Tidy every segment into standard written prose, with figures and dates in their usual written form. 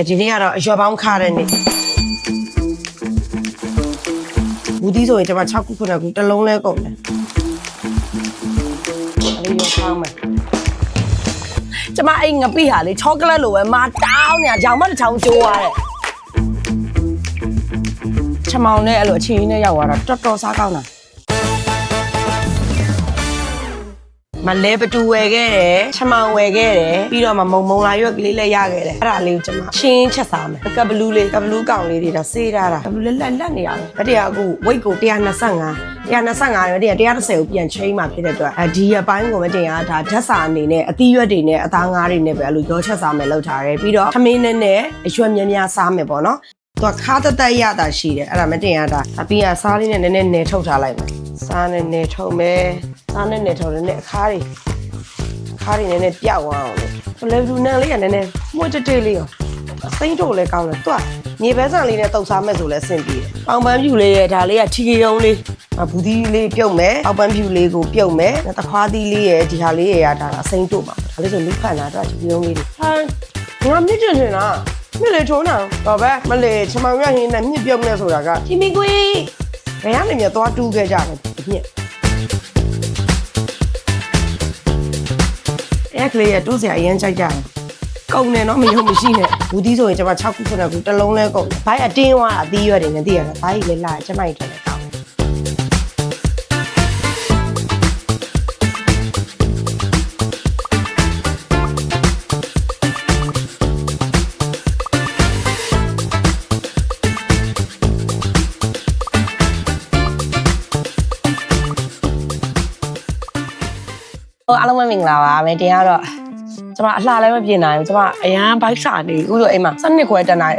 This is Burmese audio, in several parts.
ဒီနေ့ကတော့အရွက်ပေါင်းခါတဲ့နေ့ဘူးသီးဆိုရင်ကျွန်မ6ခု9ခုတစ်လုံးလဲကုန်တယ်အဲ့ဒီရောင်းမယ်ကျမအဲ့ငပိဟာလေချောကလက်လိုပဲမတောင်းနေတာရောင်မတစ်ချောင်းကျိုးသွားတယ်ချမောင်နဲ့အဲ့လိုအချင်းနဲ့ရောက်သွားတာတော်တော်စားကောင်းတာမလဲပတူဝယ်ခဲ့တယ်ချမောင်ဝယ်ခဲ့တယ်ပြီးတော့မုံလာရွက်ကလေးလည်းရခဲ့တယ်အဲ့ဒါလေးကိုကျွန်မချင်းချက်စားမယ်ကပ်ဘလူးလေးကောင်လေးတွေဒါစေးထားတာကပ်ဘလူးလေးလက်နေရတယ်ဒါတည်းအခု weight ကို125နဲ့130ကိုပြန်ချိန်မှဖြစ်တဲ့အတွက်ဒီအပိုင်းကိုမတင်ရတာဓာတ်စာအနေနဲ့အသီးရွက်တွေနဲ့အသားငါးတွေနဲ့ပဲအဲ့လိုရောချက်စားမယ်လောက်ထားတယ်ပြီးတော့သမင်းနဲ့အရွက်များများစားမယ်ပေါ့နော်သူကခါတက်ရတာရှိတယ်အဲ့ဒါမတင်ရတာအပြီးကစားလေးနဲ့နည်းနည်းနယ်ထုတ်ထားလိုက်မယ်စားနဲ့နယ်ထုတ်မယ်စားနဲ့နယ်ထုတ်တယ်နဲ့အခါးတွေနည်းနည်းပြောက်သွားအောင်လေဘလူးနံလေးကနည်းနည်းမှုတ်တေးလေးရောစိမ့်ထုတ်လဲကောင်းတယ်သူကမြေပဲဆန်လေးနဲ့တုပ်စားမယ်ဆိုလဲအဆင်ပြေတယ်ပေါင်ပန်းဖြူလေးရဲ့ဒါလေးကထီရုံလေးဘူးသီးလေးပြုတ်မယ်ပေါင်ပန်းဖြူလေးကိုပြုတ်မယ်သခွားသီးလေးရဲ့ဒီဟာလေးရဲ့ဒါစိမ့်တို့မှာဒါလေးဆိုလူခန့်တာတော့ထီရုံလေးတွေငါမြင့်ကျင်နေတာမြင့်လေထုံးတာတော့ပဲမလေချမောင်ရဟင်းနဲ့မြင့်ပြုတ်နေဆိုတာကဒီမီကွေးဘယ်ကနေမြသွားတူးခဲ့ကြတယ်မြင့်အဲ့ကလေးရတူးစရာအရင်ကြိုက်ကြတယ်ကုန်တယ်နော်မယုံမရှိနဲ့ဘူးသီးဆိုရင်ကျွန်မ6ခု9ခုတစ်လုံးလဲကုန်တယ်ဘိုင်းအတင်းသွားတာအသီးရွက်တွေနဲ့သိရတာဘိုင်းလေးလာကျွန်မကြီးတယ်ကောင်းအားလုံးပဲမင်္ဂလာပါမယ်တင်ကတော့ကျမအလှလည်းမပြင်နိုင်ဘူးကျမအရန်ဘိုက်စာနေအခုဆိုအိမ်မှာ7 ခွဲတက်နိုင်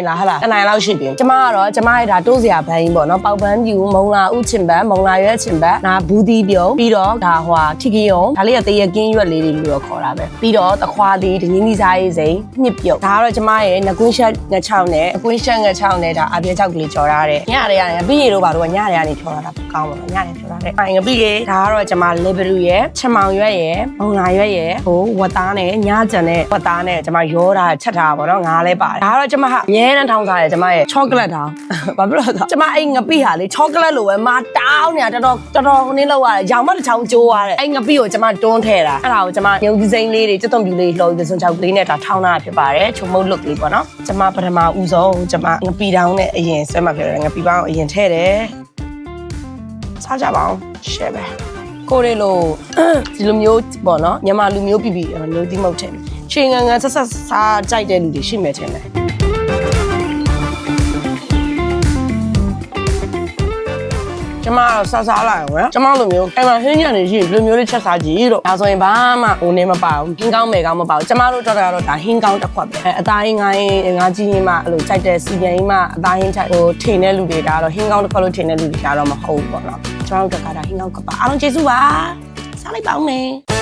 လားဟလားတက်နိုင်လောက်ရှိပြီကျမကတော့ကျမရဲ့ဒါတိုးစရာဘိုင်းပေါ့နော်ပေါက်ပန်းပြူမုံလာဥချင်ပန်းမုံလာရွက်ချင်ပန်းနာဘူးသီးပြုံးပြီးတော့ဒါဟွာထီကယုံဒါလေးကတရကင်းရွက်လေးတွေလို့ခေါ်တာပဲပြီးတော့သခွားသီးဒင်းကြီးစားရေးစိန်ညစ်ပြုတ်ဒါကတော့ကျမရဲ့ငကွင်းရှက်ငချောင်းနဲ့အကွင်းရှက်ငချောင်းနဲ့ဒါအပြည့်ချောက်ကလေးကြော်ထားတယ်ညရရတယ်ပြီးရတော့ဘာလို့ညရကနေဖြော်တာကောင်းပါတော့ညနေဖြော်တာတဲ့ငပိရေဒါကတော့ကျမလေဘရူရဲ့ချမောင်ရွက်ရဲ့မုံလာရွက်ရဲ့ဟိုဝတ်သားနဲ့ညကြံနဲ့ပတ်သားနဲ့ကျွန်မရောတာချက်ထားပါတော့ငါလည်းပါတယ်ဒါကတော့ကျွန်မဟာအမြဲတမ်းထောင်းစားတယ်ကျွန်မရဲ့ချောကလက်တောင်ဘာဖြစ်လို့လဲကျွန်မအဲ့ငပိဟာလေချောကလက်လိုပဲမတောင်းနေတာတော်တော်ခင်းလောက်ရတယ်ရောင်မတစ်ချောင်းကျိုးရတယ်အဲ့ငပိကိုကျွန်မတွန်းထည့်တာအဲ့ဒါကိုကျွန်မမြုပ်ဒီဇိုင်းလေးတွေကျွတ်သွန်ပြူလေးလှော်ပြီးစွန်ချောက်ကလေးနဲ့ဒါထောင်းတာဖြစ်ပါတယ်ချုံမုတ်လုတ်လေးပေါ့နော်ကျွန်မပထမဦးဆုံးကျွန်မငပိတောင်းနဲ့အရင်ဆွဲမှာဖြစ်တယ်ငပိပေါင်းအရင်ထည့်တယ်စားကြပါအောင်ရှယ်ပဲကိုရီလိုဒီလိုမျိုးပေါ့နော်မြန်မာလူမျိုးပြပြမျိုးဒီမဟုတ်တယ်ချင်းငန်းငန်းဆက်စားကြိုက်တဲ့လူတွေရှိမယ်ထင်တယ်ကျမတော့စားလိုက်အောင်နော်ကျမလိုမျိုးအိမ်မှာဟင်းညံ့နေရှိလူမျိုးလေးချက်စားကြည့်တော့ဒါဆိုရင်ဘာမှဟိုနေမပါဘူးဟင်းကောင်းမယ်ကောင်းမပါဘူးကျမတို့တော့ဒါဟင်းကောင်းတစ်ခွက်ပဲအသားဟင်းငါးကြီးဟင်းမှအဲ့လိုကြိုက်တဲ့စီပြန်ဟင်းမှအသားဟင်းချိုက်ဟိုထင်တဲ့လူတွေဒါတော့ဟင်းကောင်းတစ်ခွက်လို့ထင်တဲ့လူတွေဒါတော့မဟုတ်ဘူးပေါ့နော်ကျမတို့တခါဒါဟင်းကောင်းကပါအားလုံးကျေးဇူးပါစားလိုက်ပါဦးမယ်